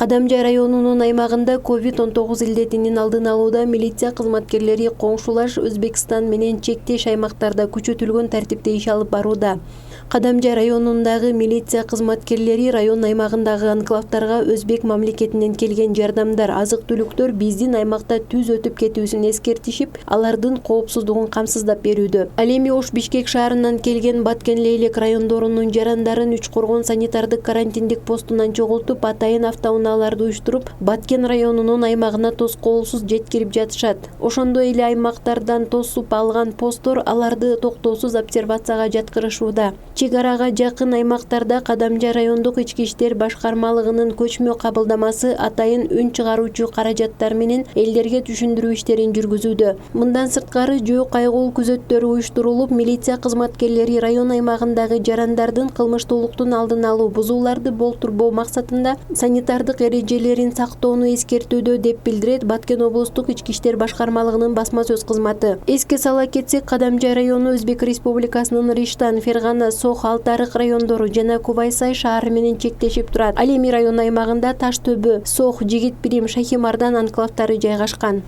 Кадамжай районунун аймагында COVID-19 илдетинин алдын алууда милиция кызматкерлери коңшулаш Өзбекстан менен чектеш аймактарда күчөтүлгөн тартипте иш алып барууда. Кадамжай районундагы милиция кызматкерлери район аймагындагы анклавтарга Өзбек мамлекетинен келген жардамдар, азык-түлүктөр биздин аймакта түз өтүп кетүүсүн эскертишип, алардын коопсуздугун камсыздап берүүдө. Ал эми Ош Бишкек шаарынан келген Баткен Лейлек райондорунун жарандарын Үчкоргон санитардык карантиндик постунан чогултуп, атайын автоунааларды уюштуруп, Баткен районунун аймагына тоскоолсуз жеткирип жатышат. Ошондой эле аймактардан тосуп алган посттор аларды токтоосуз обсервацияга жаткырышууда. Чек арага жакын аймактарда Кадамжай райондук ички иштер башкармалыгынын көчмө кабылдамасы атайын үн чыгаруучу каражаттар менен элдерге түшүндүрүү иштерин жүргүзүүдө. Мындан сырткары жөө кайгылуу күзөттөрү уюштурулуп, милиция кызматкерлери район аймагындагы жарандардын кылмыштуулуктун алдын алуу, бузууларды болтурбоо максатында санитардык эрежелерин сактоону эскертүүдө, деп билдирет Баткен облустук ички иштер башкармалыгынын басма сөз кызматы. Эске сала кетсек, Кадамжай району Өзбек Республикасынын Риштан, Фергана, Сох, Алтарык райондору жана Кубайсай шаары менен чектешип турат. Ал эми район аймагында Таш Төбө, Сох, Жигит Бирим, Шахимардан анклавтары жайгашкан.